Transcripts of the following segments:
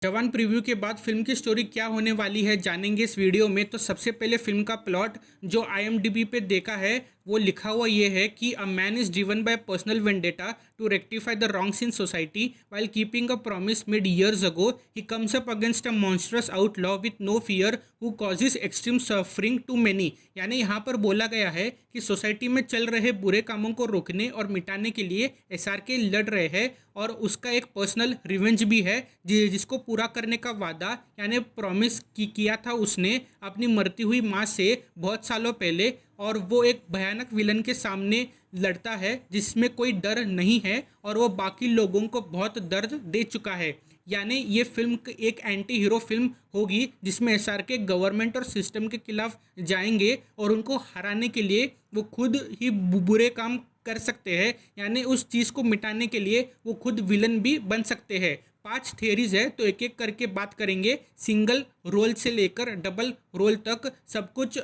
जवान प्रीव्यू के बाद फिल्म की स्टोरी क्या होने वाली है जानेंगे इस वीडियो में। तो सबसे पहले फिल्म का प्लॉट जो IMDb पे देखा है वो लिखा हुआ ये है कि a man is driven by personal vendetta to rectify the wrongs in society while keeping a promise made years ago. He comes up against a monstrous outlaw with no fear who causes extreme suffering to many. यानी यहाँ पर बोला गया है कि society में चल रहे बुरे कामों को रोकने और मिटाने के लिए SRK लड़ रहे हैं और उसका एक पर्सनल रिवेंज भी है जिसको पूरा करने का वादा यानी प्रॉमिस किया था उसने अपनी मरती हुई माँ से बहुत सालों पहले। और वो एक भयानक विलन के सामने लड़ता है जिसमें कोई डर नहीं है और वो बाकी लोगों को बहुत दर्द दे चुका है। यानी ये फिल्म एक एंटी हीरो फिल्म होगी जिसमें SRK गवर्नमेंट और सिस्टम के खिलाफ जाएंगे और उनको हराने के लिए वो खुद ही बुरे काम कर सकते हैं। यानी उस चीज़ को मिटाने के लिए वो खुद विलन भी बन सकते हैं। 5 थियरीज है तो एक एक करके बात करेंगे, सिंगल रोल से लेकर डबल रोल तक सब कुछ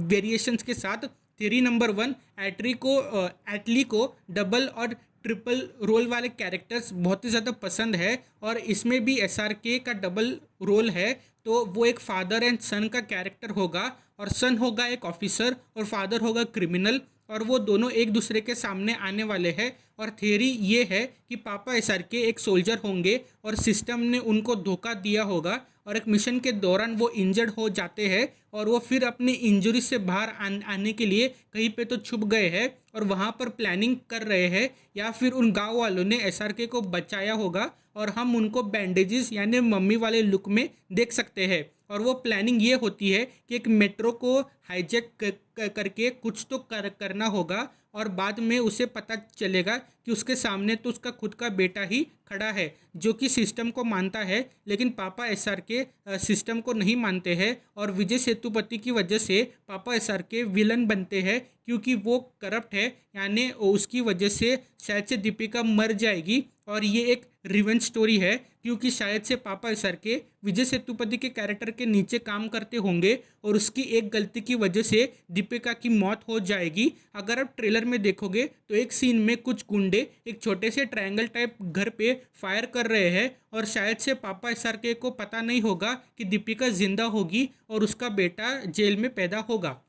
वेरिएशंस के साथ। थियरी नंबर 1, एटली को डबल और ट्रिपल रोल वाले कैरेक्टर्स बहुत ही ज़्यादा पसंद है और इसमें भी SRK का डबल रोल है। तो वो एक फादर एंड सन का कैरेक्टर होगा और सन होगा एक ऑफिसर और फादर होगा क्रिमिनल और वो दोनों एक दूसरे के सामने आने वाले हैं। और थियरी ये है कि पापा SRK एक सोल्जर होंगे और सिस्टम ने उनको धोखा दिया होगा और एक मिशन के दौरान वो इंजर्ड हो जाते हैं और वो फिर अपनी इंजरी से बाहर आने के लिए कहीं पे तो छुप गए हैं और वहाँ पर प्लानिंग कर रहे हैं या फिर उन गांव वालों ने SRK को बचाया होगा और हम उनको बैंडेजेस यानी मम्मी वाले लुक में देख सकते हैं। और वो प्लानिंग ये होती है कि एक मेट्रो को हाईजैक करके कुछ तो करना होगा और बाद में उसे पता चलेगा कि उसके सामने तो उसका खुद का बेटा ही खड़ा है जो कि सिस्टम को मानता है, लेकिन पापा SRK सिस्टम को नहीं मानते हैं और विजय सेतुपति की वजह से पापा SRK विलन बनते हैं क्योंकि वो करप्ट है। यानी उसकी वजह से शायद से दीपिका मर जाएगी और ये एक रिवेंज स्टोरी है क्योंकि शायद से पापा SRK विजय सेतुपति के कैरेक्टर के नीचे काम करते होंगे और उसकी एक गलती की वजह से दीपिका की मौत हो जाएगी। अगर आप ट्रेलर में देखोगे तो एक सीन में कुछ गुंडे एक छोटे से ट्रायंगल टाइप घर पे फायर कर रहे हैं और शायद से पापा SRK को पता नहीं होगा कि दीपिका जिंदा होगी और उसका बेटा जेल में पैदा होगा।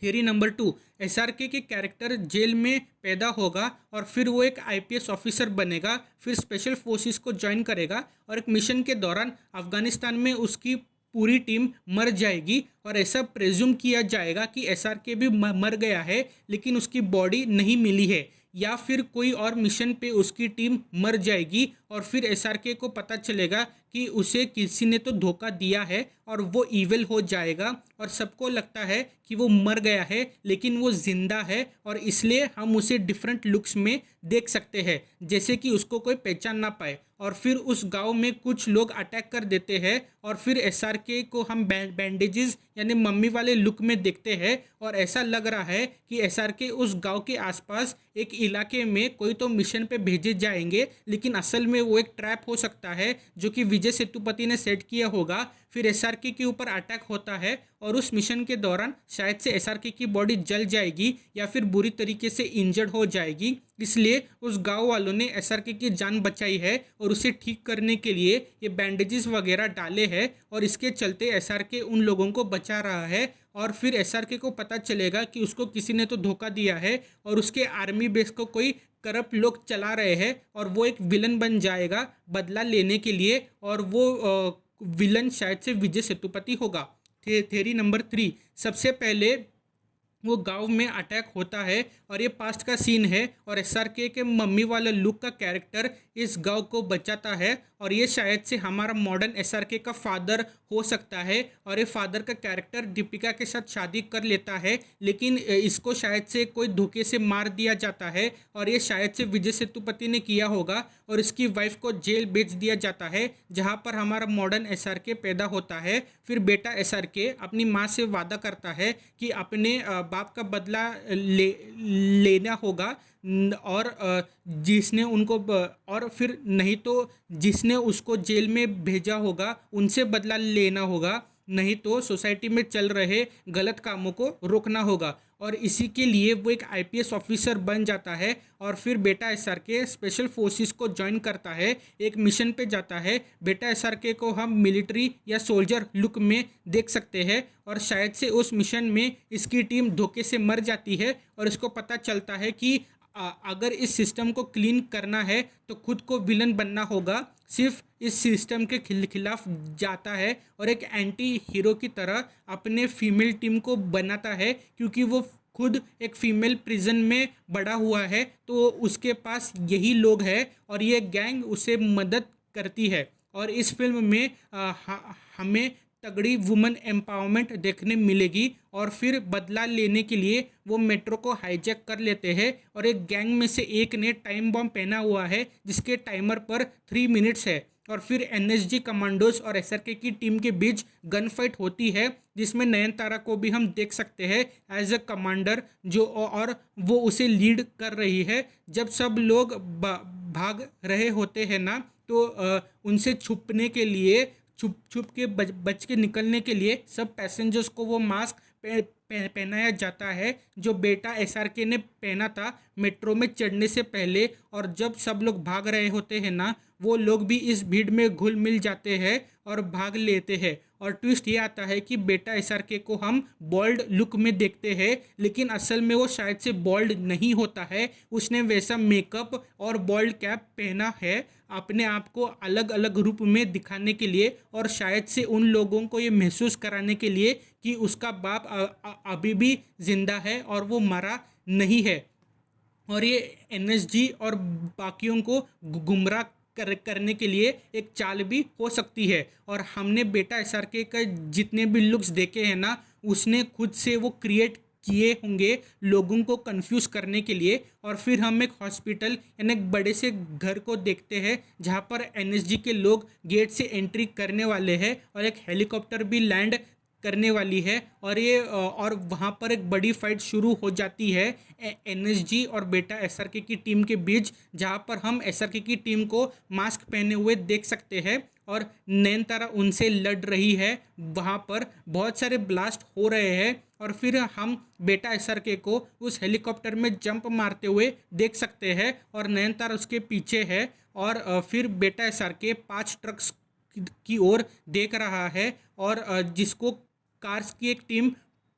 थियरी नंबर 2, SRK के कैरेक्टर जेल में पैदा होगा और फिर वो एक IPS ऑफिसर बनेगा, फिर स्पेशल फोर्सेस को ज्वाइन करेगा और एक मिशन के दौरान अफगानिस्तान में उसकी पूरी टीम मर जाएगी और ऐसा प्रेज्यूम किया जाएगा कि SRK भी मर गया है लेकिन उसकी बॉडी नहीं मिली है या फिर कोई और मिशन पे उसकी टीम मर जाएगी और फिर SRK को पता चलेगा कि उसे किसी ने तो धोखा दिया है और वो ईविल हो जाएगा और सबको लगता है कि वो मर गया है लेकिन वो जिंदा है और इसलिए हम उसे डिफरेंट लुक्स में देख सकते हैं जैसे कि उसको कोई पहचान ना पाए। और फिर उस गांव में कुछ लोग अटैक कर देते हैं और फिर SRK को हम बैंडेजेस यानी मम्मी वाले लुक में देखते हैं और ऐसा लग रहा है कि SRK उस गांव के आसपास एक इलाके में कोई तो मिशन पे भेजे जाएंगे, लेकिन असल में वो एक ट्रैप हो सकता है जो कि विजय सेतुपति ने सेट किया होगा। फिर SRK के ऊपर अटैक होता है और उस मिशन के दौरान शायद से SRK की बॉडी जल जाएगी या फिर बुरी तरीके से इंजर्ड हो जाएगी, इसलिए उस गांव वालों ने SRK की जान बचाई है और उसे ठीक करने के लिए ये बैंडेजेस वगैरह डाले हैं और इसके चलते SRK उन लोगों को बचा रहा है। और फिर SRK को पता चलेगा कि उसको किसी ने तो धोखा दिया है और उसके आर्मी बेस को कोई करप्ट लोग चला रहे हैं और वो एक विलन बन जाएगा बदला लेने के लिए और वो विलन शायद से विजय सेतुपति होगा। थियरी नंबर 3, सबसे पहले वो गांव में अटैक होता है और ये पास्ट का सीन है और SRK के मम्मी वाला लुक का कैरेक्टर इस गांव को बचाता है और ये शायद से हमारा मॉडर्न SRK का फादर हो सकता है और ये फादर का कैरेक्टर दीपिका के साथ शादी कर लेता है लेकिन इसको शायद से कोई धोखे से मार दिया जाता है और ये शायद से विजय सेतुपति ने किया होगा और इसकी वाइफ को जेल भेज दिया जाता है जहाँ पर हमारा मॉडर्न SRK पैदा होता है। फिर बेटा SRK अपनी माँ से वादा करता है कि अपने बाप का बदला लेना होगा और जिसने उनको और फिर नहीं तो जिसने उसको जेल में भेजा होगा उनसे बदला लेना होगा नहीं तो सोसाइटी में चल रहे गलत कामों को रोकना होगा। और इसी के लिए वो एक आईपीएस ऑफिसर बन जाता है और फिर बेटा एसआरके स्पेशल फोर्सेस को ज्वाइन करता है, एक मिशन पे जाता है। बेटा एसआरके को हम मिलिट्री या सोल्जर लुक में देख सकते हैं और शायद से उस मिशन में इसकी टीम धोखे से मर जाती है और इसको पता चलता है कि अगर इस सिस्टम को क्लीन करना है तो खुद को विलन बनना होगा। सिर्फ इस सिस्टम के खिलाफ जाता है और एक एंटी हीरो की तरह अपने फीमेल टीम को बनाता है, क्योंकि वो खुद एक फीमेल प्रिजन में बड़ा हुआ है तो उसके पास यही लोग हैं और ये गैंग उसे मदद करती है। और इस फिल्म में हमें तगड़ी वुमेन एम्पावरमेंट देखने मिलेगी और फिर बदला लेने के लिए वो मेट्रो को हाईजैक कर लेते हैं और एक गैंग में से एक ने टाइम बॉम्ब पहना हुआ है जिसके टाइमर पर 3 मिनट्स है। और फिर एनएसजी कमांडोज और एसआरके की टीम के बीच गन फाइट होती है जिसमें नयनतारा को भी हम देख सकते हैं एज अ कमांडर जो, और वो उसे लीड कर रही है। जब सब लोग भाग रहे होते हैं ना तो उनसे छुपने के लिए छुप के बच के निकलने के लिए सब पैसेंजर्स को वो मास्क पहनाया जाता है जो बेटा एसआरके ने पहना था मेट्रो में चढ़ने से पहले। और जब सब लोग भाग रहे होते हैं ना वो लोग भी इस भीड़ में घुल मिल जाते हैं और भाग लेते हैं। और ट्विस्ट ये आता है कि बेटा एसआरके को हम बॉल्ड लुक में देखते हैं लेकिन असल में वो शायद से बॉल्ड नहीं होता है, उसने वैसा मेकअप और बॉल्ड कैप पहना है अपने आप को अलग अलग रूप में दिखाने के लिए और शायद से उन लोगों को ये महसूस कराने के लिए कि उसका बाप अभी भी जिंदा है और वो मरा नहीं है। और ये एनएसजी और बाकियों को गुमराह करने के लिए एक चाल भी हो सकती है। और हमने बेटा एसआरके का जितने भी लुक्स देखे हैं ना उसने खुद से वो क्रिएट किए होंगे लोगों को कंफ्यूज करने के लिए। और फिर हम एक हॉस्पिटल यानी एक बड़े से घर को देखते हैं जहाँ पर एनएसजी के लोग गेट से एंट्री करने वाले हैं और एक हेलीकॉप्टर भी लैंड करने वाली है और वहाँ पर एक बड़ी फाइट शुरू हो जाती है एनएसजी और बेटा एसआरके की टीम के बीच, जहाँ पर हम एसआरके की टीम को मास्क पहने हुए देख सकते हैं और नयनतारा उनसे लड़ रही है। वहाँ पर बहुत सारे ब्लास्ट हो रहे हैं और फिर हम बेटा एसआरके को उस हेलीकॉप्टर में जंप मारते हुए देख सकते हैं और नयनतारा उसके पीछे है। और फिर बेटा एसआरके 5 ट्रक्स की ओर देख रहा है और जिसको कार्स की एक टीम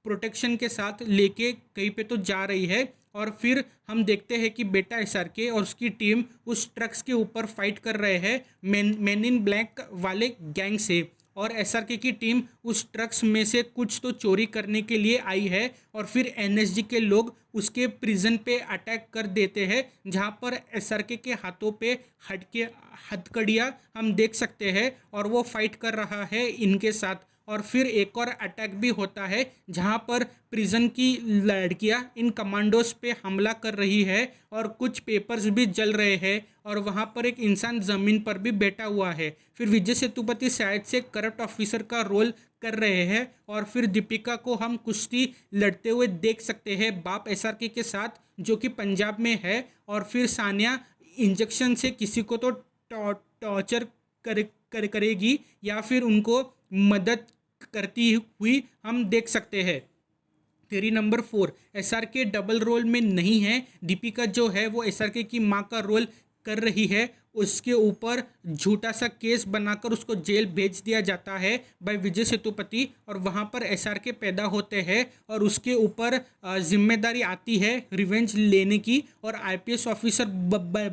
प्रोटेक्शन के साथ लेके कहीं पे तो जा रही है। और फिर हम देखते हैं कि बेटा एसआरके और उसकी टीम उस ट्रक्स के ऊपर फाइट कर रहे हैं मैन इन ब्लैक वाले गैंग से। और एसआरके की टीम उस ट्रक्स में से कुछ तो चोरी करने के लिए आई है और फिर एनएसजी के लोग उसके प्रिजन पे अटैक कर देते हैं जहाँ पर एसआरके के हाथों पे हथकड़ियाँ हम देख सकते हैं और वो फाइट कर रहा है इनके साथ। और फिर एक और अटैक भी होता है जहाँ पर प्रिजन की लड़कियाँ इन कमांडोज पे हमला कर रही है और कुछ पेपर्स भी जल रहे हैं और वहाँ पर एक इंसान ज़मीन पर भी बैठा हुआ है। फिर विजय सेतुपति शायद से करप्ट ऑफिसर का रोल कर रहे हैं और फिर दीपिका को हम कुश्ती लड़ते हुए देख सकते हैं बाप एसआरके के साथ जो कि पंजाब में है। और फिर सानिया इंजेक्शन से किसी को तो टॉर्चर करेगी या फिर उनको मदद करती हुई हम देख सकते हैं। Theory number 4, SRK double role में नहीं है। दीपिका जो है वो एसआरके की माँ का रोल कर रही है, उसके ऊपर झूठा सा केस बनाकर उसको जेल भेज दिया जाता है बाय विजय सेतुपति और वहाँ पर एसआरके पैदा होते हैं और उसके ऊपर जिम्मेदारी आती है रिवेंज लेने की और आईपीएस ऑफिसर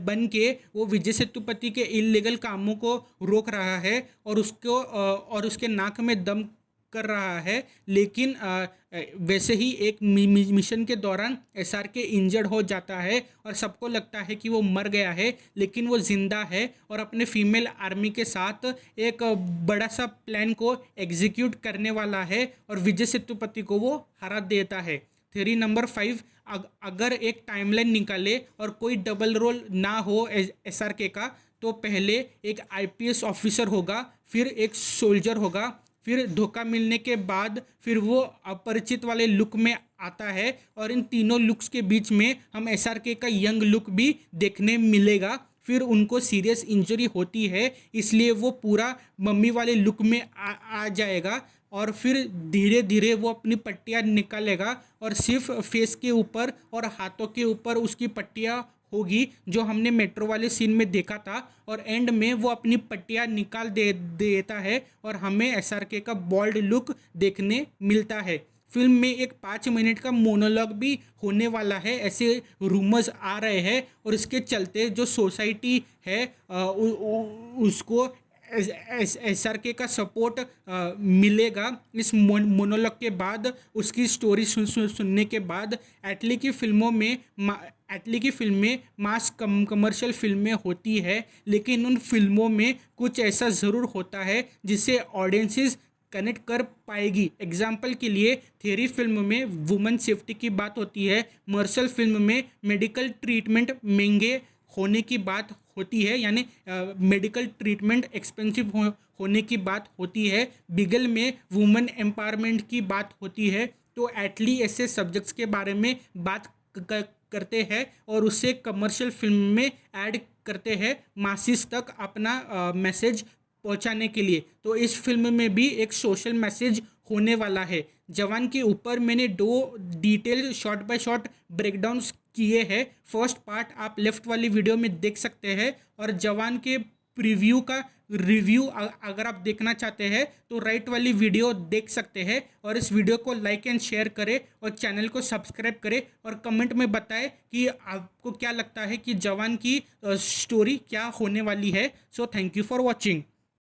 बन के वो विजय सेतुपति के इल्लीगल कामों को रोक रहा है और उसके नाक में दम कर रहा है। लेकिन वैसे ही एक मिशन के दौरान एसआरके इंजर्ड हो जाता है और सबको लगता है कि वो मर गया है, लेकिन वो जिंदा है और अपने फीमेल आर्मी के साथ एक बड़ा सा प्लान को एग्जीक्यूट करने वाला है और विजय सेतुपति को वो हरा देता है। थ्योरी नंबर 5, अगर एक टाइमलाइन निकाले और कोई डबल रोल ना हो एसआरके का तो पहले एक आईपीएस ऑफिसर होगा, फिर एक सोल्जर होगा, फिर धोखा मिलने के बाद फिर वो अपरिचित वाले लुक में आता है और इन तीनों लुक्स के बीच में हम एसआरके का यंग लुक भी देखने मिलेगा। फिर उनको सीरियस इंजरी होती है, इसलिए वो पूरा मम्मी वाले लुक में आ जाएगा और फिर धीरे धीरे वो अपनी पट्टियाँ निकालेगा और सिर्फ फेस के ऊपर और हाथों के ऊपर उसकी पट्टियाँ होगी जो हमने मेट्रो वाले सीन में देखा था। और एंड में वो अपनी पट्टियाँ निकाल देता है और हमें एसआरके का बॉल्ड लुक देखने मिलता है। फिल्म में एक 5 मिनट का मोनोलॉग भी होने वाला है, ऐसे रूमर्स आ रहे हैं। और इसके चलते जो सोसाइटी है उसको एसआरके का सपोर्ट मिलेगा इस मोनोलॉग के बाद। उसकी स्टोरी सुनने के बाद एटली की फिल्में मास कमर्शियल फिल्में होती है, लेकिन उन फिल्मों में कुछ ऐसा ज़रूर होता है जिससे ऑडियंसेस कनेक्ट कर पाएगी। एग्जाम्पल के लिए थियरी फिल्म में वुमेन सेफ्टी की बात होती है, मार्शल फिल्म में मेडिकल ट्रीटमेंट महंगे होने की बात होती है, यानी मेडिकल ट्रीटमेंट एक्सपेंसिव होने की बात होती है। बिगल में वुमेन एम्पावरमेंट की बात होती है। तो एटली ऐसे सब्जेक्ट्स के बारे में बात करते हैं और उसे कमर्शियल फिल्म में ऐड करते हैं मासिस तक अपना मैसेज पहुंचाने के लिए। तो इस फिल्म में भी एक सोशल मैसेज होने वाला है। जवान के ऊपर मैंने 2 detail shot bye shot breakdowns किए हैं। फर्स्ट पार्ट आप लेफ्ट वाली वीडियो में देख सकते हैं और जवान के प्रीव्यू का रिव्यू अगर आप देखना चाहते हैं तो राइट वाली वीडियो देख सकते हैं। और इस वीडियो को लाइक एंड शेयर करें और चैनल को सब्सक्राइब करें और कमेंट में बताएं कि आपको क्या लगता है कि जवान की स्टोरी क्या होने वाली है। So thank you for watching.